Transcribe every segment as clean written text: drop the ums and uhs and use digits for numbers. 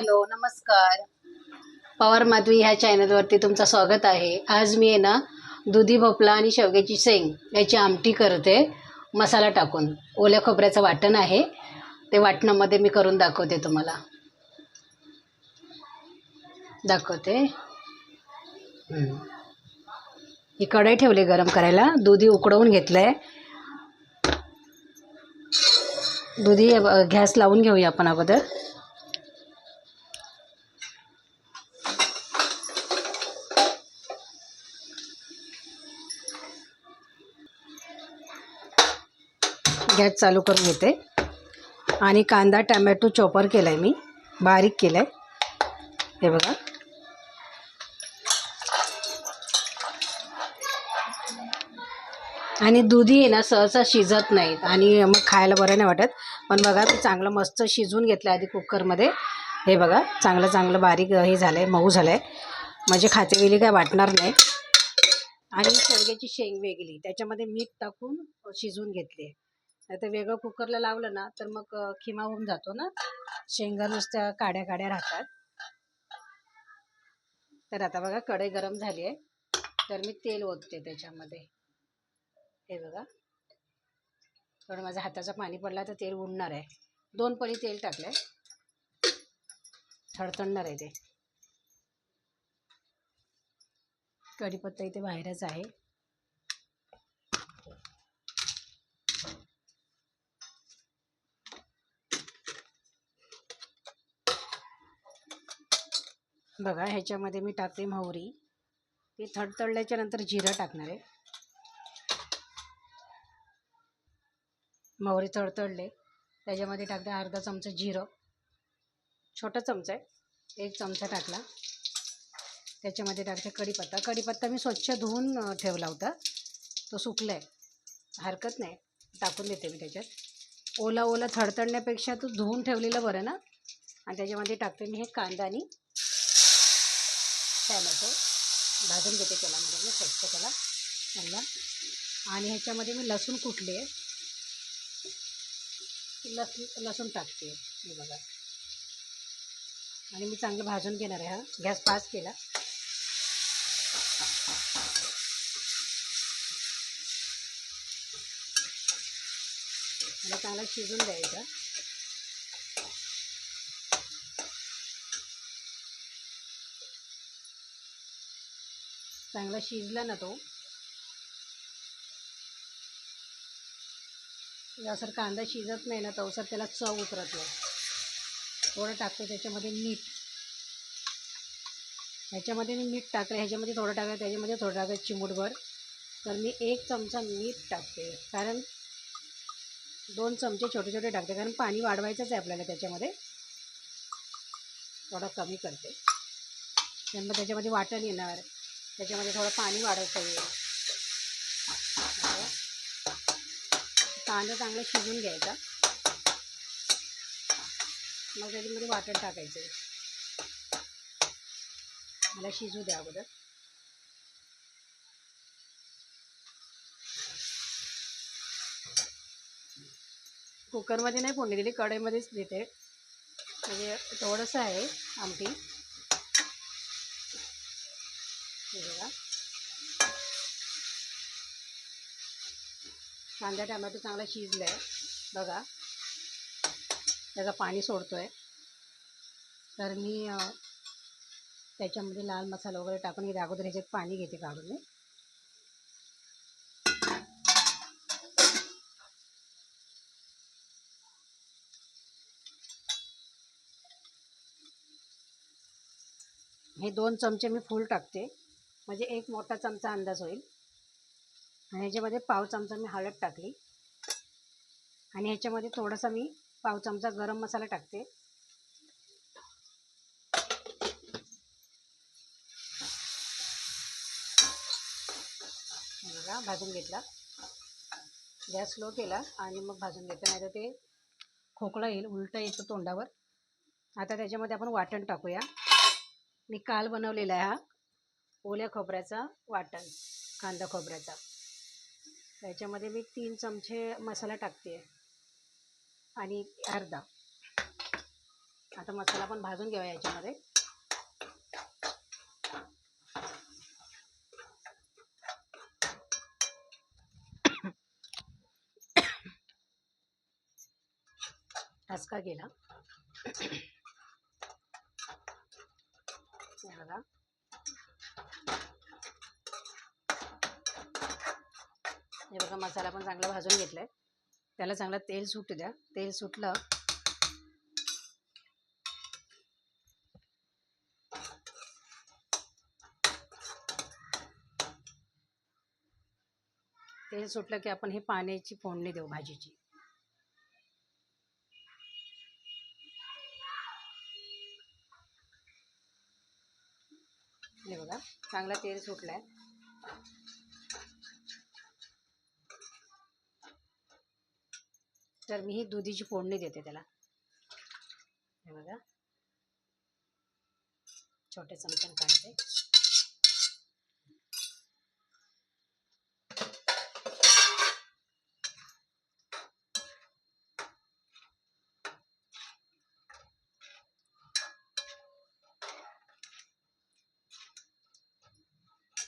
Hello, नमस्कार. पवार माधवी ह्या चॅनलवरती तुमचं स्वागत आहे. आज मी आहे ना दुधी भोपळा आणि शेवग्याची शेंग याची आमटी करते मसाला टाकून. ओल्या खोबऱ्याचं वाटण आहे, ते वाटणामध्ये मी करून दाखवते तुम्हाला. दाखवते. हं. ही कढई ठेवली गरम करायला. दुधी उकडवून घेतलंय. दुधी गॅस लावून घेऊया आपण अगोदर. गॅस चालू करून घेते आणि कांदा टमॅटो चॉपर केलाय, मी बारीक केलाय. हे बघा. आणि दुधी आहे ना सहसा शिजत नाहीत आणि मग खायला बरं नाही वाटत. पण बघा, ते चांगलं मस्त शिजवून घेतलं आधी कुकरमध्ये. हे बघा, चांगलं चांगलं बारीक हे झालं आहे, मऊ झालं आहे, म्हणजे खाते वेळी काय वाटणार नाही. आणि शेवग्याची शेंग वेगळी त्याच्यामध्ये मीठ टाकून शिजवून घेतली. नाही तर वेगळं कुकरला लावलं ना तर मग खिमा होऊन जातो ना, शेंगा नुसत्या काड्या काड्या राहतात. तर आता बघा, कढई गरम झाली आहे, तर मी तेल ओतते त्याच्यामध्ये. हे बघा, थोडं माझ्या हाताचा पाणी पडला तर तेल उडणार आहे. 2 पळी तेल टाकलंय, थडथडणार आहे ते. कढीपत्ता इथे बाहेरच आहे. बघा, ह्याच्यामध्ये मी टाकते मोहरी. ती थडथडल्याच्या नंतर जिरं टाकणार आहे. मोहरी तडतडले त्याच्यामध्ये टाकते अर्धा चमचा जिरं. छोटा चमचा आहे, 1 चमचा टाकला. त्याच्यामध्ये टाकते कढीपत्ता. कढीपत्ता मी स्वच्छ धुवून ठेवला होता, तो सुकला आहे, हरकत नाही, टाकून देते मी त्याच्यात. ओला ओला थडथडण्यापेक्षा तो धुवून ठेवलेलं बरं ना. आणि त्याच्यामध्ये टाकते मी हे कांदा आणि टॅमॅटो. भाजून घेते तेलामध्ये मी स्वच्छ त्याला चांगला. आणि ह्याच्यामध्ये मी लसूण कुटले, लसूण टाकते. हे बघा, आणि मी चांगलं भाजून घेणार आहे. हा गॅस फास्ट केला. मला चांगला शिजून द्यायचा. चांगला शिजला ना तो, जसं कांदा शिजत नाही ना तवसर त्याला चव उतरत नाही. थोडं टाकते त्याच्यामध्ये मीठ. ह्याच्यामध्ये मी मीठ टाकलं, ह्याच्यामध्ये थोडं टाकलं, त्याच्यामध्ये थोडं टाकायचं चिमूटभर. तर मी 1 चमचा मीठ टाकते, कारण 2 चमचे छोटे छोटे टाकते, कारण पाणी वाढवायचंच आहे आपल्याला त्याच्यामध्ये. थोडं कमी करते, मग त्याच्यामध्ये वाटण येणार, त्याच्यामध्ये थोडं पाणी वाढवता येईल. कांदा चांगला शिजून घ्यायचा, मग त्याच्यामध्ये वाटण टाकायचं. मला शिजू द्या अगोदर. कुकरमध्ये नाही फोडणी दिली, कढईमध्येच देते, म्हणजे थोडंसं आहे आमटी. हे बघा, कांदा टमॅटो चांगला शिजला आहे बघा, त्याचं पाणी सोडतो आहे. तर मी त्याच्यामध्ये लाल मसाला वगैरे टाकून घेते अगोदर. ह्याच्यात पाणी घेते काढून मी. हे 2 चमचे मी फुल टाकते, म्हणजे 1 मोठा चमचा अंदाज होईल. आणि ह्याच्यामध्ये पाव चमचा मी हळद टाकली. आणि ह्याच्यामध्ये थोडासा मी पाव चमचा गरम मसाला टाकते. बघा, भाजून घेतला. गॅस स्लो केला आणि मग भाजून घेतलं, नाही तर ते खोकला येईल, उलटं येतं तोंडावर. आता त्याच्यामध्ये आपण वाटण टाकूया. मी काल बनवलेला आहे हा ओल्या खोबऱ्याचा वाटण, कांदा खोबऱ्याचा. त्याच्यामध्ये मी 3 चमचे मसाला टाकते आणि अर्धा आता मसाला पण भाजून घेऊया याच्यामध्ये. ठसका गेला. बघा हे बघा मसाला पण चांगला भाजून घेतलाय. त्याला चांगलं तेल सुटू द्या. तेल सुटलं की आपण हे पाण्याची फोडणी देऊ भाजीची. हे बघा चांगला तेल सुटलाय. तर मी ही दुधीची फोडणी देते त्याला. हे बघा छोटे चमच्याने काढते.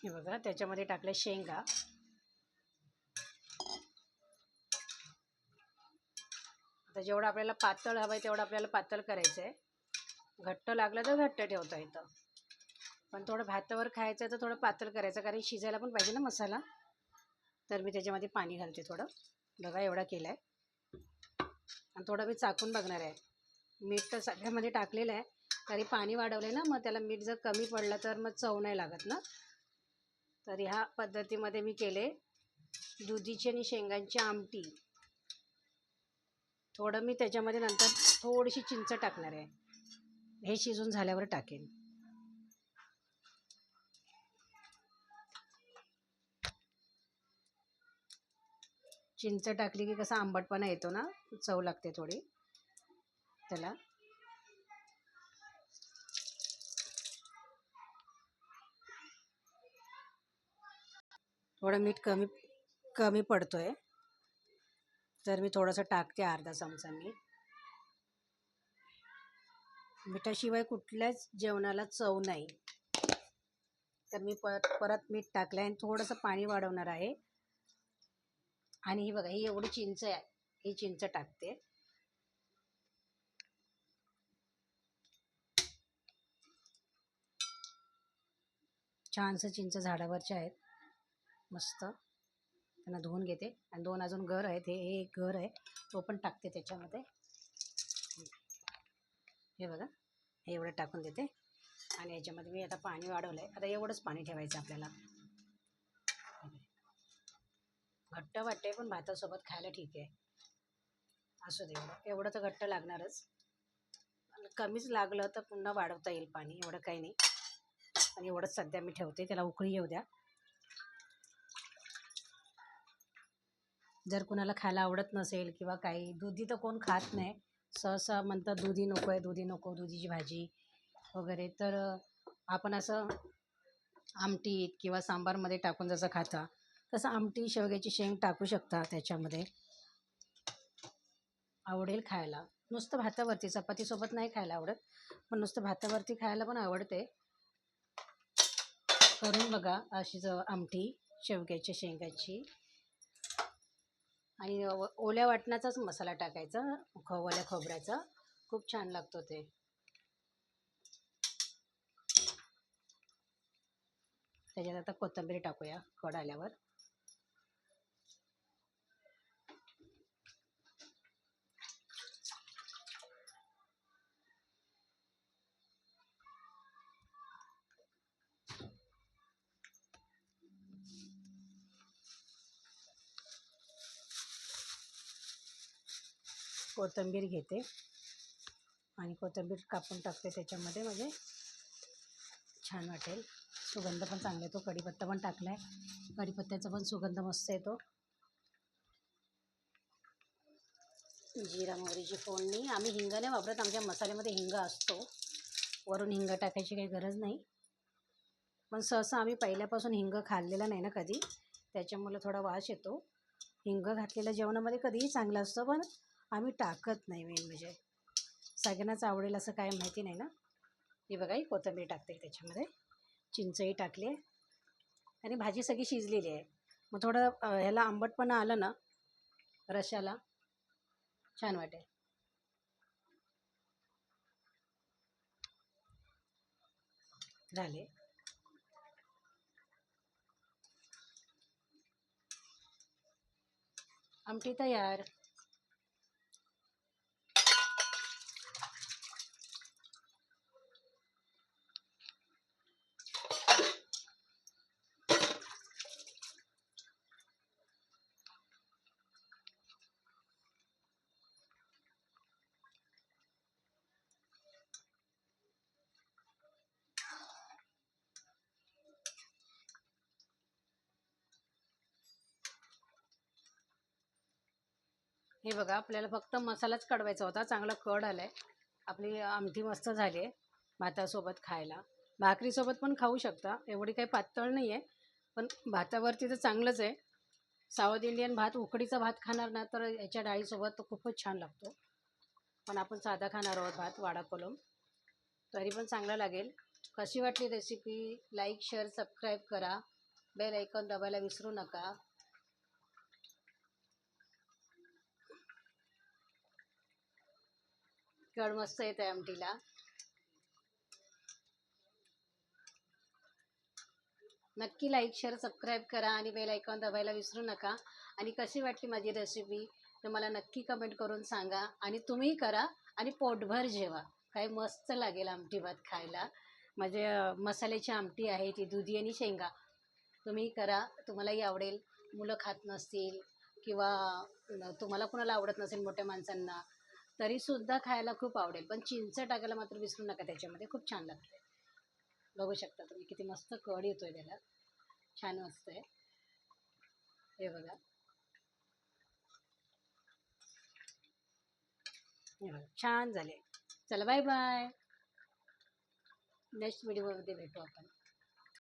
हे बघा त्याच्यामध्ये टाकले शेंगा. आता जेवढं आपल्याला पातळ हवं आहे तेवढं आपल्याला पातळ करायचं आहे. घट्ट लागलं तर घट्ट ठेवता येतं, पण थोडं भातावर खायचं आहे तर थोडं पातळ करायचं, कारण शिजायला पण पाहिजे ना मसाला. तर मी त्याच्यामध्ये पाणी घालते थोडं. बघा एवढा केला आहे. आणि थोडं मी चाकून बघणार आहे. मीठ तर सगळ्यामध्ये टाकलेलं आहे, तरी पाणी वाढवलं ना, मग त्याला मीठ जर कमी पडलं तर मग चव नाही लागत ना. तर ह्या पद्धतीमध्ये मी केले दुधीची आणि शेंगांची आमटी. थोडं मी त्याच्यामध्ये नंतर थोडीशी चिंच टाकणार आहे. हे शिजून झाल्यावर टाकेन. चिंच टाकली की कसा आंबटपणा येतो ना, चव लागते थोडी त्याला. थोडं मीठ कमी पडतोय, तर मी थोडंसं टाकते अर्धा चमचा मीठ. मिठाशिवाय कुठल्याच जेवणाला चव नाही. तर मी परत मीठ टाकलं आणि थोडंसं पाणी वाढवणार आहे. आणि ही बघा ही एवढी चिंच आहे, ही चिंच टाकते. छानसं चिंच झाडावरच्या आहेत, मस्त. त्यांना धुवून घेते. आणि 2 अजून गर आहेत. हे एक गर आहे, तो पण टाकते त्याच्यामध्ये. हे बघा हे एवढं टाकून देते. आणि याच्यामध्ये मी आता पाणी वाढवलं आहे. आता एवढंच पाणी ठेवायचं आपल्याला. घट्ट वाटते पण भातासोबत खायला ठीक आहे. असू दे, एवढं तर घट्ट लागणारच. कमीच लागलं तर पुन्हा वाढवता येईल पाणी, एवढं काही नाही. आणि एवढंच सध्या मी ठेवते, त्याला उकळी येऊ द्या. जर कुणाला खायला आवडत नसेल किंवा काही, दुधी तर कोण खात नाही, सहसा म्हणतात दुधी नको आहे, दुधी नको, दुधीची भाजी वगैरे. तर आपण असं आमटीत किंवा सांबारमध्ये टाकून जसं खाता तसं आमटी शेवग्याची शेंग टाकू शकता त्याच्यामध्ये. आवडेल खायला. नुसतं भातावरती, चपातीसोबत नाही खायला आवडत, पण नुसतं भातावरती खायला पण आवडते. करून बघा अशीच आमटी शेवग्याच्या शेंगाची. आणि ओल्या वाटणाचाच मसाला टाकायचा, ओल्या खोबऱ्याचा, खूप छान लागतो ते. त्याच्यात आता कोथिंबीर टाकूया कड आल्यावर. कोथिंबीर घेते आणि कोथिंबीर कापून टाकते त्याच्यामध्ये, म्हणजे छान वाटेल. सुगंध पण चांगला येतो. कढीपत्ता पण टाकला आहे, कढीपत्त्याचा पण सुगंध मस्त येतो. जिरा मोहरीची फोडणी. आम्ही हिंग नाही वापरत, आमच्या मसाल्यामध्ये हिंग असतो. वरून हिंग टाकायची काही गरज नाही, पण सहसा आम्ही पहिल्यापासून हिंग खाल्लेला नाही ना कधी, त्याच्यामुळे थोडा वास येतो. हिंग घातलेल्या जेवणामध्ये कधीही चांगलं असतं, पण आम्ही टाकत नाही. मेन म्हणजे सगळ्यांनाच आवडेल असं काय माहिती नाही ना. हे बघा, ही कोथिंबीर टाकते त्याच्यामध्ये, चिंचही टाकली आहे आणि भाजी सगळी शिजलेली आहे. मग थोडं ह्याला आंबटपणा आलं ना रश्शाला, छान वाटेल. झाले. आमटी तयार. हे बघा, आपल्याला फक्त मसालाच कढवायचा होता. चांगला कढ आलाय. आपली आमटी मस्त झाली आहे भातासोबत खायला. भाकरीसोबत पण खाऊ शकता, एवढी काही पातळ नाही आहे, पण भातावरती तर चांगलंच आहे. साऊथ इंडियन भात, उकडीचा भात खाणार ना तर याच्या डाळीसोबत तो खूपच छान लागतो. पण आपण साधा खाणार आहोत भात, वाडा कोलम, तरी पण चांगला लागेल. कशी वाटली रेसिपी? लाईक, शेअर, सबस्क्राईब करा. बेल आयकॉन दाबायला विसरू नका. कढ मस्त येत आहे आमटीला. नक्की लाईक, शेअर, सबस्क्राईब करा आणि बेल आयकॉन दाबायला विसरू नका. आणि कशी वाटली माझी रेसिपी तर मला नक्की कमेंट करून सांगा. आणि तुम्ही करा आणि पोटभर जेवा. काय मस्त लागेल आमटी भात खायला. म्हणजे मसाल्याची आमटी आहे ती, दुधी आणि शेंगा. तुम्ही करा, तुम्हालाही आवडेल. मुलं खात नसतील किंवा तुम्हाला कुणाला आवडत नसेल मोठ्या माणसांना, तरीसुद्धा खायला खूप आवडेल. पण चिंच टाकायला मात्र विसरू नका त्याच्यामध्ये, खूप छान लागते. बघू शकता तुम्ही किती मस्त कढ येतोय त्याला, छान मस्त आहे. हे बघा, हे बघा, छान झाले. चला, बाय बाय. नेक्स्ट व्हिडिओमध्ये भेटू आपण.